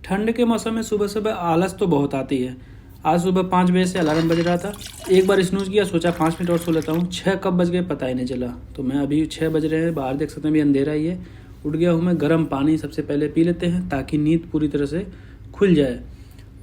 ठंड के मौसम में सुबह सुबह आलस तो बहुत आती है। आज सुबह 5 बजे से अलार्म बज रहा था। एक बार स्नूज किया, सोचा 5 मिनट और सो लेता हूँ। 6 कब बज गए पता ही नहीं चला। तो मैं अभी 6 बज रहे हैं, बाहर देख सकते हैं अभी अंधेरा ही है। उठ गया हूँ मैं, गर्म पानी सबसे पहले पी लेते हैं ताकि नींद पूरी तरह से खुल जाए।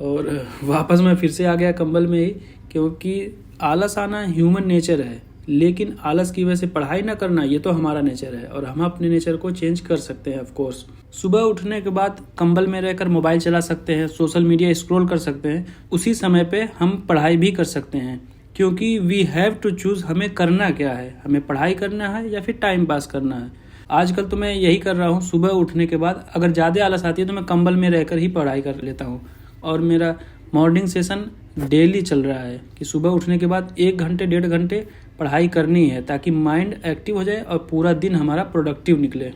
और वापस मैं फिर से आ गया कंबल में ही, क्योंकि आलस आना ह्यूमन नेचर है, लेकिन आलस की वजह से पढ़ाई ना करना ये तो हमारा नेचर है और हम अपने नेचर को चेंज कर सकते हैं। ऑफ कोर्स सुबह उठने के बाद कंबल में रहकर मोबाइल चला सकते हैं, सोशल मीडिया स्क्रॉल कर सकते हैं, उसी समय पे हम पढ़ाई भी कर सकते हैं। क्योंकि वी हैव टू चूज हमें करना क्या है, हमें पढ़ाई करना है या फिर टाइम पास करना है। आजकल तो मैं यही कर रहा हूँ। सुबह उठने के बाद अगर ज़्यादा आलस आती है तो मैं कंबल में रहकर ही पढ़ाई कर लेता हूँ। और मेरा मॉर्निंग सेशन डेली चल रहा है कि सुबह उठने के बाद 1 घंटे 1.5 घंटे पढ़ाई करनी है ताकि माइंड एक्टिव हो जाए और पूरा दिन हमारा प्रोडक्टिव निकले।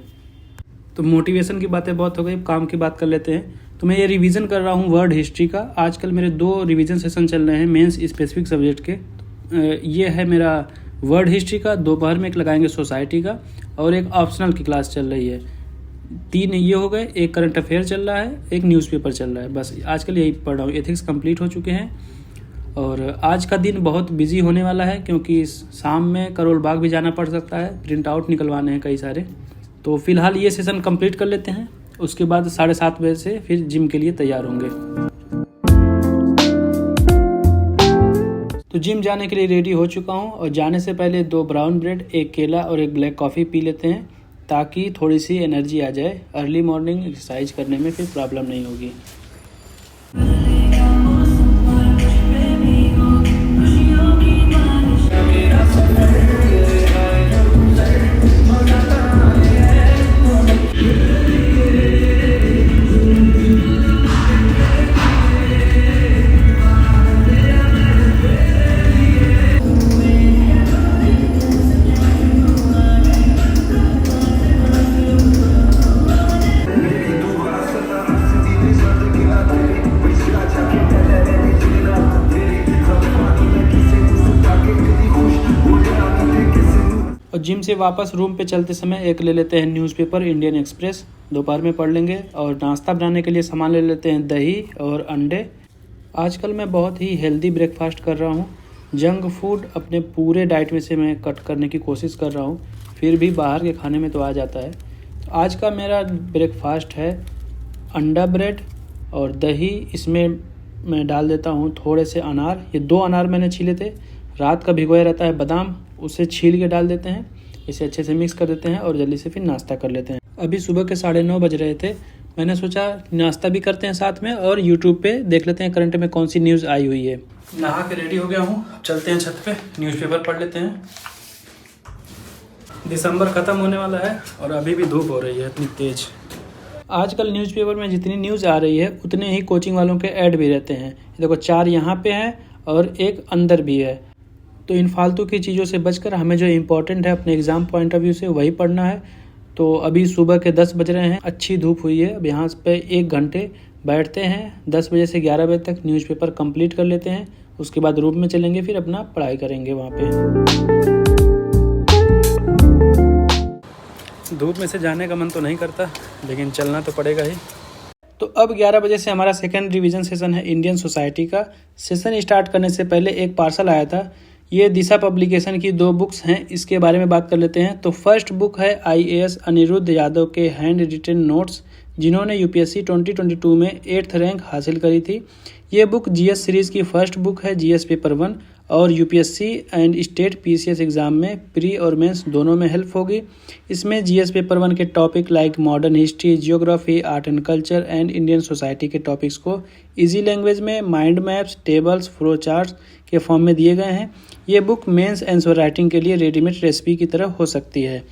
तो मोटिवेशन की बातें बहुत हो गई, काम की बात कर लेते हैं। तो मैं ये रिवीजन कर रहा हूँ वर्ड हिस्ट्री का। आजकल मेरे 2 रिवीजन सेशन चल रहे हैं मेंस स्पेसिफिक सब्जेक्ट के। ये है मेरा वर्ड हिस्ट्री का, दोपहर में एक लगाएंगे सोसाइटी का, और एक ऑप्शनल की क्लास चल रही है। 3 ये हो गए, एक करंट अफेयर चल रहा है, एक न्यूज़पेपर चल रहा है। बस आजकल यही पढ़ रहा हूँ। एथिक्स कंप्लीट हो चुके हैं और आज का दिन बहुत बिजी होने वाला है, क्योंकि शाम में करोल बाग भी जाना पड़ सकता है, प्रिंट आउट निकलवाने हैं कई सारे। तो फिलहाल ये सेशन कंप्लीट कर लेते हैं, उसके बाद 7:30 बजे से फिर जिम के लिए तैयार होंगे। तो जिम जाने के लिए रेडी हो चुका हूँ और जाने से पहले 2 ब्राउन ब्रेड, 1 केला और 1 ब्लैक कॉफ़ी पी लेते हैं ताकि थोड़ी सी एनर्जी आ जाए। अर्ली मॉर्निंग एक्सरसाइज करने में फिर प्रॉब्लम नहीं होगी। और जिम से वापस रूम पे चलते समय एक ले लेते हैं न्यूज़पेपर इंडियन एक्सप्रेस, दोपहर में पढ़ लेंगे। और नाश्ता बनाने के लिए सामान ले लेते हैं दही और अंडे। आजकल मैं बहुत ही हेल्दी ब्रेकफास्ट कर रहा हूँ। जंक फूड अपने पूरे डाइट में से मैं कट करने की कोशिश कर रहा हूँ, फिर भी बाहर के खाने में तो आ जाता है। तो आज का मेरा ब्रेकफास्ट है अंडा ब्रेड और दही। इसमें मैं डाल देता हूँ थोड़े से अनार। ये 2 अनार मैंने छीले थे, रात का भिगोया रहता है बादाम, उसे छील के डाल देते हैं। इसे अच्छे से मिक्स कर देते हैं और जल्दी से फिर नाश्ता कर लेते हैं। अभी सुबह के 9:30 बज रहे थे। मैंने सोचा नाश्ता भी करते हैं साथ में और यूट्यूब पे देख लेते हैं करंट में कौन सी न्यूज़ आई हुई है। नहा के रेडी हो गया हूँ, अब चलते हैं छत पे, न्यूज़पेपर पढ़ लेते हैं। दिसंबर ख़त्म होने वाला है और अभी भी धूप हो रही है इतनी तेज़। आजकल न्यूज़पेपर में जितनी न्यूज़ आ रही है उतने ही कोचिंग वालों के ऐड भी रहते हैं। देखो 4 यहाँ पे हैं और एक अंदर भी है। तो इन फालतू की चीज़ों से बचकर हमें जो इम्पोर्टेंट है अपने एग्ज़ाम पॉइंट ऑफ व्यू से वही पढ़ना है। तो अभी सुबह के 10 बज रहे हैं, अच्छी धूप हुई है। अब यहाँ पे 1 घंटे बैठते हैं, 10 बजे से 11 बजे तक न्यूज़पेपर कंप्लीट कर लेते हैं। उसके बाद रूम में चलेंगे, फिर अपना पढ़ाई करेंगे वहाँ पे। धूप में से जाने का मन तो नहीं करता, लेकिन चलना तो पड़ेगा ही। तो अब 11 बजे से हमारा सेकेंड रिवीजन सेशन है इंडियन सोसाइटी का। सेशन स्टार्ट करने से पहले एक पार्सल आया था। ये दिशा पब्लिकेशन की 2 बुक्स हैं, इसके बारे में बात कर लेते हैं। तो फर्स्ट बुक है IAS अनिरुद्ध यादव के हैंड रिटन नोट्स, जिन्होंने UPSC 2022 में 8th रैंक हासिल करी थी। ये बुक GS सीरीज़ की फर्स्ट बुक है, GS पेपर 1, और UPSC and state PCS exam में प्री और मेंस दोनों में हेल्प होगी। इसमें GS पेपर 1 के topic like modern history, geography, art and culture and Indian society के टॉपिक्स को इजी लैंग्वेज में mind maps, tables, flow charts के फॉर्म में दिए गए हैं। ये बुक मेंस आंसर राइटिंग के लिए रेडीमेड रेसिपी की तरह हो सकती है।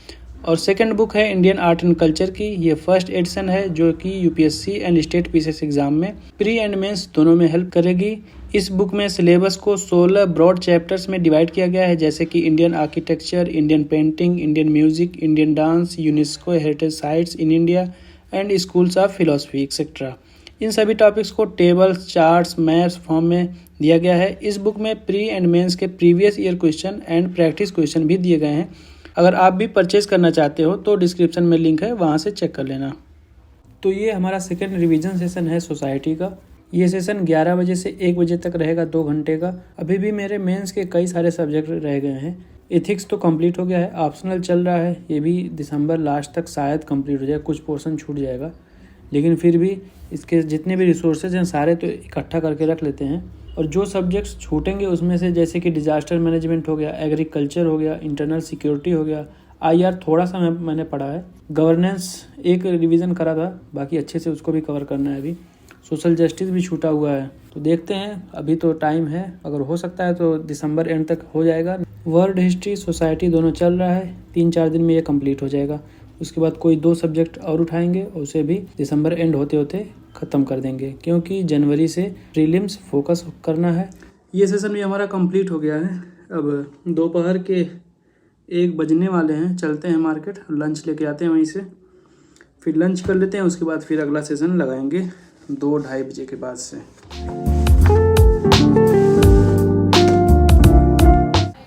और सेकंड बुक है इंडियन आर्ट एंड कल्चर की। ये फर्स्ट एडिशन है जो कि UPSC and state PCS exam में प्री एंड मेंस दोनों में हेल्प करेगी। इस बुक में सिलेबस को 16 ब्रॉड चैप्टर्स में डिवाइड किया गया है, जैसे कि Indian architecture, Indian painting, Indian music, Indian dance, UNESCO heritage sites in India and schools of philosophy etcetera. इन सभी टॉपिक्स को टेबल्स, चार्ट्स, मैप्स फॉर्म में दिया गया है। इस बुक में प्री एंड मेंस के previous year question and practice question भी दिए गए हैं। अगर आप भी परचेज करना चाहते हो तो डिस्क्रिप्शन में लिंक है, वहाँ से चेक कर लेना। तो ये हमारा सेकेंड रिवीजन सेशन है सोसाइटी का। ये सेशन 11 बजे से 1 बजे तक रहेगा, 2 घंटे का। अभी भी मेरे मेंस के कई सारे सब्जेक्ट रह गए हैं। एथिक्स तो कंप्लीट हो गया है, ऑप्शनल चल रहा है, ये भी दिसंबर लास्ट तक शायद कंप्लीट हो जाए, कुछ पोर्शन छूट जाएगा। लेकिन फिर भी इसके जितने भी रिसोर्सेज हैं सारे तो इकट्ठा करके रख लेते हैं। और जो सब्जेक्ट्स छूटेंगे उसमें से जैसे कि डिजास्टर मैनेजमेंट हो गया, एग्रीकल्चर हो गया, इंटरनल सिक्योरिटी हो गया, IR थोड़ा सा मैंने पढ़ा है, गवर्नेंस एक रिवीजन करा था, बाकी अच्छे से उसको भी कवर करना है अभी। सोशल जस्टिस भी छूटा हुआ है, तो देखते हैं, अभी तो टाइम है, अगर हो सकता है तो दिसंबर एंड तक हो जाएगा। वर्ल्ड हिस्ट्री, सोसाइटी दोनों चल रहा है, 3-4 दिन में ये कंप्लीट हो जाएगा। उसके बाद कोई 2 सब्जेक्ट और उठाएंगे और उसे भी दिसंबर एंड होते होते ख़त्म कर देंगे, क्योंकि जनवरी से प्रीलिम्स फोकस करना है। ये सेशन भी हमारा कंप्लीट हो गया है। अब दोपहर के 1 बजने वाले हैं, चलते हैं मार्केट, लंच लेके आते हैं वहीं से, फिर लंच कर लेते हैं। उसके बाद फिर अगला सेशन लगाएंगे 2-2:30 बजे के बाद से।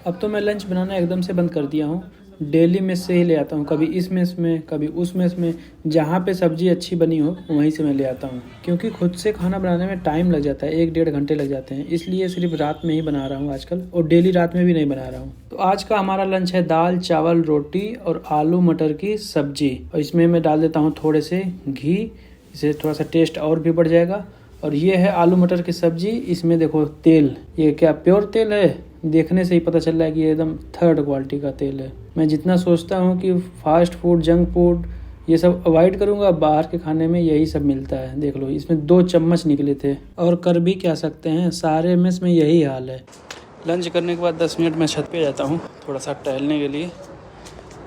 अब तो मैं लंच बनाना एकदम से बंद कर दिया हूँ, डेली मेस से ही ले आता हूँ, कभी इस मेस में कभी उस मेस में, जहाँ पे सब्ज़ी अच्छी बनी हो वहीं से मैं ले आता हूँ, क्योंकि खुद से खाना बनाने में टाइम लग जाता है, 1-1.5 घंटे लग जाते हैं, इसलिए सिर्फ रात में ही बना रहा हूँ आजकल, और डेली रात में भी नहीं बना रहा हूँ। तो आज का हमारा लंच है दाल चावल रोटी और आलू मटर की सब्जी, और इसमें मैं डाल देता हूँ थोड़े से घी, इससे थोड़ा सा टेस्ट और भी बढ़ जाएगा। और ये है आलू मटर की सब्जी, इसमें देखो तेल, ये क्या प्योर तेल है, देखने से ही पता चल रहा है कि ये एकदम 3rd क्वालिटी का तेल है। मैं जितना सोचता हूँ कि फास्ट फूड, जंक फूड ये सब अवॉइड करूँगा, बाहर के खाने में यही सब मिलता है। देख लो, इसमें 2 चम्मच निकले थे, और कर भी क्या सकते हैं, सारे मेस में यही हाल है। लंच करने के बाद 10 मिनट मैं छत पे जाता हूँ थोड़ा सा टहलने के लिए,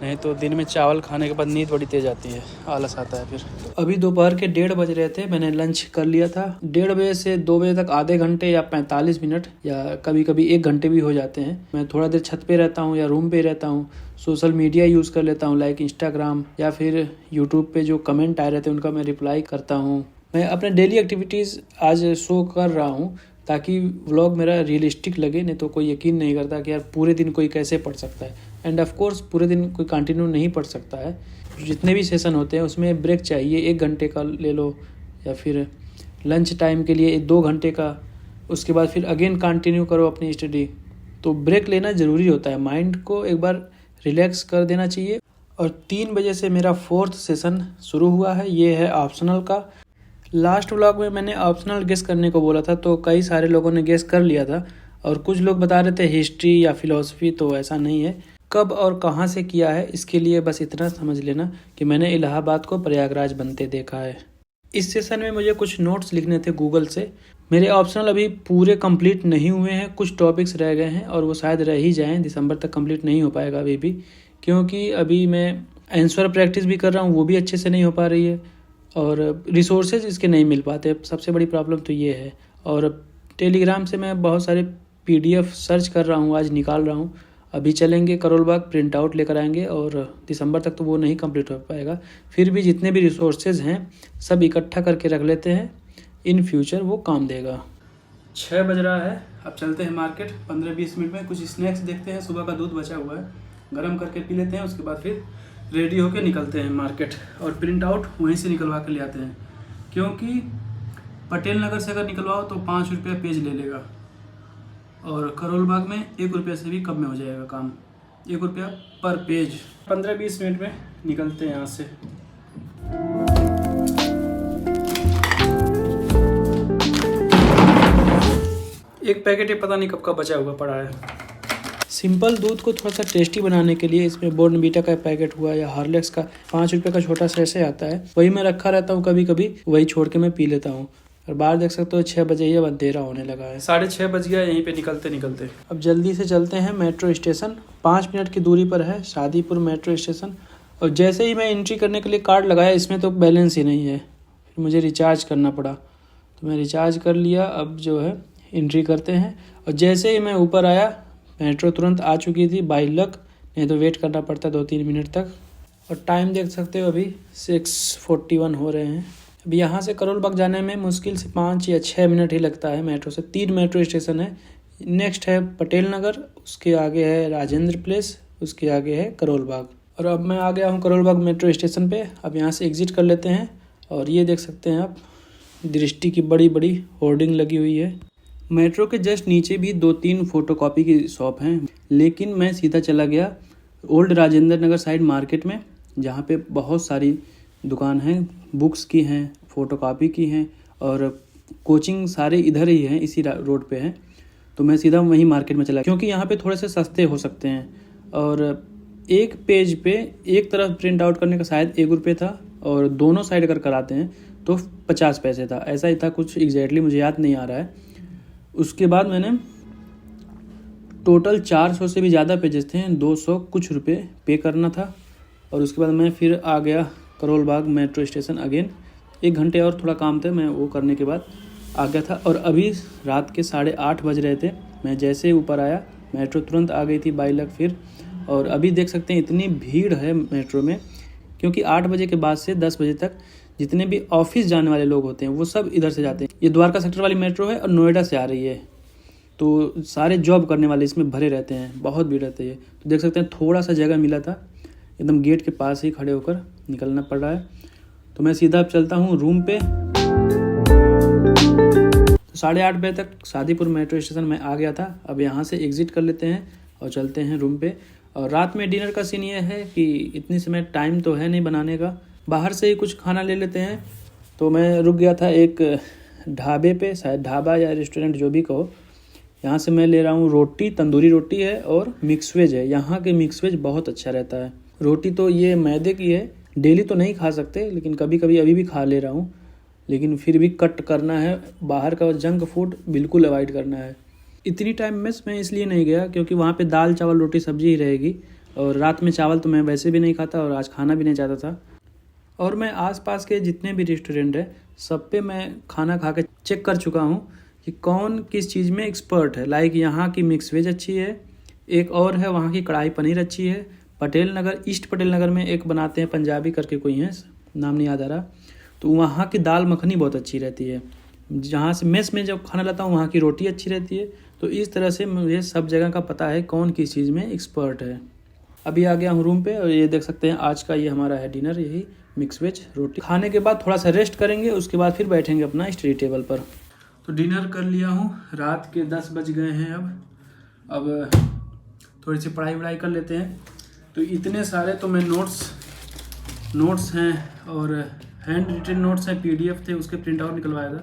नहीं तो दिन में चावल खाने के बाद नींद बड़ी तेज आती है, आलस आता है फिर। अभी दोपहर के 1:30 बज रहे थे, मैंने लंच कर लिया था। 1:30 बजे से 2 बजे तक आधे घंटे या 45 मिनट या कभी कभी 1 घंटे भी हो जाते हैं। मैं थोड़ा देर छत पे रहता हूँ या रूम पे रहता हूँ, सोशल मीडिया यूज़ कर लेता हूँ, लाइक इंस्टाग्राम, या फिर यूट्यूब पे जो कमेंट आए रहते हैं उनका मैं रिप्लाई करता हूँ। मैं अपने डेली एक्टिविटीज़ आज शो कर रहा हूँ ताकि व्लॉग मेरा रियलिस्टिक लगे, नहीं तो कोई यकीन नहीं करता कि यार पूरे दिन कोई कैसे पढ़ सकता है। एंड ऑफ कोर्स पूरे दिन कोई कंटिन्यू नहीं पढ़ सकता है, जितने भी सेशन होते हैं उसमें ब्रेक चाहिए, 1 घंटे का ले लो, या फिर लंच टाइम के लिए 2 घंटे का, उसके बाद फिर अगेन कंटिन्यू करो अपनी स्टडी। तो ब्रेक लेना ज़रूरी होता है, माइंड को एक बार रिलैक्स कर देना चाहिए। और 3 बजे से मेरा 4th सेशन शुरू हुआ है, ये है ऑप्शनल का। लास्ट व्लॉग में मैंने ऑप्शनल गेस करने को बोला था, तो कई सारे लोगों ने गेस कर लिया था, और कुछ लोग बता रहे थे हिस्ट्री या फिलॉसफी, तो ऐसा नहीं है। कब और कहाँ से किया है इसके लिए बस इतना समझ लेना कि मैंने इलाहाबाद को प्रयागराज बनते देखा है। इस सेशन में मुझे कुछ नोट्स लिखने थे गूगल से। मेरे ऑप्शनल अभी पूरे कंप्लीट नहीं हुए हैं, कुछ टॉपिक्स रह गए हैं, और वो शायद रह ही जाएं, दिसंबर तक कंप्लीट नहीं हो पाएगा अभी भी, क्योंकि अभी मैं आंसर प्रैक्टिस भी कर रहा हूँ, वो भी अच्छे से नहीं हो पा रही है, और रिसोर्सेज इसके नहीं मिल पाते, सबसे बड़ी प्रॉब्लम तो ये है। और टेलीग्राम से मैं बहुत सारे PDF सर्च कर रहा हूँ, आज निकाल रहा हूँ। अभी चलेंगे करोल बाग, प्रिंट आउट लेकर आएंगे, और दिसंबर तक तो वो नहीं कंप्लीट हो पाएगा। फिर भी जितने भी रिसोर्सेज हैं सब इकट्ठा करके रख लेते हैं, इन फ्यूचर वो काम देगा। 6 बज रहा है, अब चलते हैं मार्केट। 15-20 मिनट में कुछ स्नैक्स देखते हैं, सुबह का दूध बचा हुआ है, गर्म करके पी लेते हैं, उसके बाद फिर रेडी होके निकलते हैं मार्केट, और प्रिंट आउट वहीं से निकलवा कर ले आते हैं, क्योंकि पटेल नगर से अगर निकलवाओ तो 5 रुपये पेज ले लेगा, और करोल बाग में 1 रुपये से भी कम में हो जाएगा काम, 1 रुपया पर पेज। 15-20 मिनट में निकलते हैं यहाँ से। एक पैकेट ये पता नहीं कब का बचा हुआ पड़ा है। सिंपल दूध को थोड़ा सा टेस्टी बनाने के लिए इसमें बॉर्नवीटा का पैकेट हुआ या हॉर्लिक्स का 5 रुपये का छोटा सैशे आता है, वही मैं रखा रहता हूँ, कभी कभी वही छोड़ के मैं पी लेता हूँ। और बाहर देख सकते हो 6 बजे, ये अंधेरा होने लगा है, 6:30 बज गया यहीं पे निकलते निकलते। अब जल्दी से चलते हैं मेट्रो स्टेशन, 5 मिनट की दूरी पर है शादीपुर मेट्रो स्टेशन। और जैसे ही मैं एंट्री करने के लिए कार्ड लगाया, इसमें तो बैलेंस ही नहीं है, फिर मुझे रिचार्ज करना पड़ा, तो मैं रिचार्ज कर लिया। अब जो है एंट्री करते हैं, और जैसे ही मैं ऊपर आया मेट्रो तुरंत आ चुकी थी, बाय लक, नहीं तो वेट करना पड़ता 2-3 मिनट तक। और टाइम देख सकते हो अभी 6:41 हो रहे हैं। अब यहाँ से करोल बाग जाने में मुश्किल से 5 या 6 मिनट ही लगता है मेट्रो से। 3 मेट्रो स्टेशन है, नेक्स्ट है पटेल नगर, उसके आगे है राजेंद्र प्लेस, उसके आगे है करोल बाग। और अब मैं आ गया हूँ करोल बाग मेट्रो स्टेशन पे। अब यहाँ से एग्जिट कर लेते हैं और ये देख सकते हैं आप, दृष्टि की बड़ी बड़ी होर्डिंग लगी हुई है। मेट्रो के जस्ट नीचे भी 2-3 फोटोकॉपी की शॉप हैं, लेकिन मैं सीधा चला गया old Rajendra Nagar side market में, जहाँ पे बहुत सारी दुकान हैं, बुक्स की हैं, फ़ोटोकॉपी की हैं और कोचिंग सारे इधर ही हैं, इसी रोड पे हैं। तो मैं सीधा वहीं मार्केट में चला, क्योंकि यहाँ पे थोड़े से सस्ते हो सकते हैं। और एक पेज पे एक तरफ प्रिंट आउट करने का शायद 1 रुपये था, और दोनों साइड अगर कराते हैं तो 50 पैसे था, ऐसा ही था कुछ, एग्जैक्टली मुझे याद नहीं आ रहा है। उसके बाद मैंने टोटल 400 से भी ज़्यादा पेजेस थे, 200 कुछ रुपये पे करना था। और उसके बाद मैं फिर आ गया Karol Bagh metro station again. 1 घंटे और थोड़ा काम थे, मैं वो करने के बाद आ गया था। और अभी रात के 8:30 बज रहे थे। मैं जैसे ही ऊपर आया, मेट्रो तुरंत आ गई थी बाई लक फिर। और अभी देख सकते हैं इतनी भीड़ है मेट्रो में, क्योंकि 8 बजे के बाद से 10 बजे तक जितने भी ऑफिस जाने वाले लोग होते हैं वो सब इधर से जाते हैं। ये द्वारका सेक्टर वाली मेट्रो है और नोएडा से आ रही है, तो सारे जॉब करने वाले इसमें भरे रहते हैं, बहुत भीड़ रहती है। तो देख सकते हैं थोड़ा सा जगह मिला था, एकदम गेट के पास ही खड़े होकर निकलना पड़ रहा है। तो मैं सीधा चलता हूँ रूम पे। तो 8:30 बजे तक शादीपुर मेट्रो स्टेशन में आ गया था। अब यहाँ से एग्जिट कर लेते हैं और चलते हैं रूम पे। और रात में डिनर का सीन ये है कि इतनी समय टाइम तो है नहीं बनाने का, बाहर से ही कुछ खाना ले लेते हैं। तो मैं रुक गया था एक ढाबे पे, शायद ढाबा या रेस्टोरेंट जो भी कहो। यहाँ से मैं ले रहा हूँ रोटी, तंदूरी रोटी है और मिक्स वेज है। यहाँ के मिक्स वेज बहुत अच्छा रहता है। रोटी तो ये मैदे की है, डेली तो नहीं खा सकते, लेकिन कभी कभी अभी भी खा ले रहा हूँ। लेकिन फिर भी कट करना है, बाहर का जंक फूड बिल्कुल अवॉइड करना है। इतनी टाइम मेस में इसलिए नहीं गया क्योंकि वहाँ पे दाल चावल रोटी सब्जी ही रहेगी, और रात में चावल तो मैं वैसे भी नहीं खाता और आज खाना भी नहीं चाहता था। और मैं आसपास के जितने भी रेस्टोरेंट है सब पे मैं खाना खा के चेक कर चुका हूँ कि कौन किस चीज़ में एक्सपर्ट है। लाइक यहाँ की मिक्स वेज अच्छी है, एक और है वहाँ की कढ़ाई पनीर अच्छी है। पटेल नगर, ईस्ट पटेल नगर में एक बनाते हैं पंजाबी करके कोई है, नाम नहीं याद आ रहा, तो वहाँ की दाल मखनी बहुत अच्छी रहती है। जहाँ से मेस में जब खाना लाता हूँ वहाँ की रोटी अच्छी रहती है। तो इस तरह से मुझे सब जगह का पता है कौन किस चीज़ में एक्सपर्ट है। अभी आ गया हूँ रूम पे और ये देख सकते हैं आज का ये हमारा है डिनर, यही मिक्स वेज रोटी। खाने के बाद थोड़ा सा रेस्ट करेंगे, उसके बाद फिर बैठेंगे अपना स्टडी टेबल पर। तो डिनर कर लिया हूँ, रात के 10 बज गए हैं। अब थोड़ी सी पढ़ाई वढ़ाई कर लेते हैं। तो इतने सारे तो मैं नोट्स हैं और हैंड रिटन नोट्स हैं, PDF थे, उसके प्रिंट आउट निकलवाया था।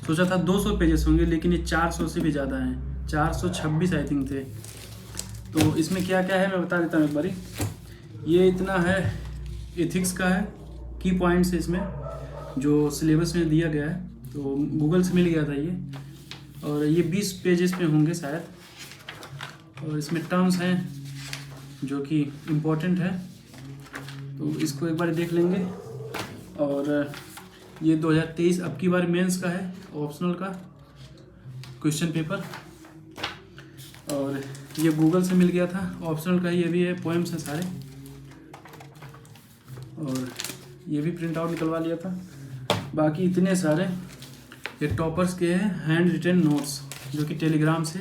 सोचा था 200 पेजेस होंगे, लेकिन ये 400 से भी ज़्यादा हैं, 426 आई थिंक थे। तो इसमें क्या क्या है मैं बता देता हूँ एक बारी। ये इतना है एथिक्स का है, की पॉइंट्स है इसमें जो सिलेबस में दिया गया है, तो गूगल से मिल गया था ये। और ये 20 पेजेस में होंगे शायद। और इसमें टर्म्स हैं जो कि इम्पोर्टेंट है, तो इसको एक बार देख लेंगे। और ये 2023 अब की बार मेंस का है, ऑप्शनल का क्वेश्चन पेपर। और ये गूगल से मिल गया था, ऑप्शनल का ये भी है, पोएम्स हैं सारे। और ये भी प्रिंट आउट निकलवा लिया था। बाकी इतने सारे ये टॉपर्स के हैं हैंड रिटन नोट्स, जो कि टेलीग्राम से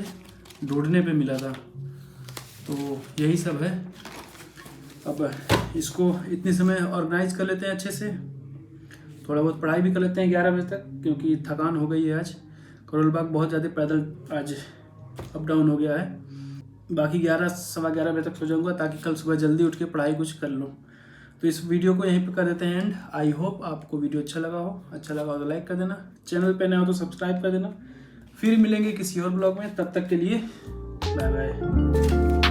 ढूंढने पे मिला था। तो यही सब है। अब इसको इतने समय ऑर्गेनाइज कर लेते हैं अच्छे से, थोड़ा बहुत पढ़ाई भी कर लेते हैं 11 बजे तक, क्योंकि थकान हो गई है आज। करोल बाग बहुत ज़्यादा पैदल आज अप डाउन हो गया है। बाकी 11 सवा 11 बजे तक सो जाऊँगा, ताकि कल सुबह जल्दी उठ के पढ़ाई कुछ कर लूँ। तो इस वीडियो को यहीं पर कर देते हैं एंड। आई होप आपको वीडियो अच्छा लगा हो तो लाइक कर देना, चैनल पे नया हो तो सब्सक्राइब कर देना। फिर मिलेंगे किसी और ब्लॉग में, तब तक के लिए बाय बाय।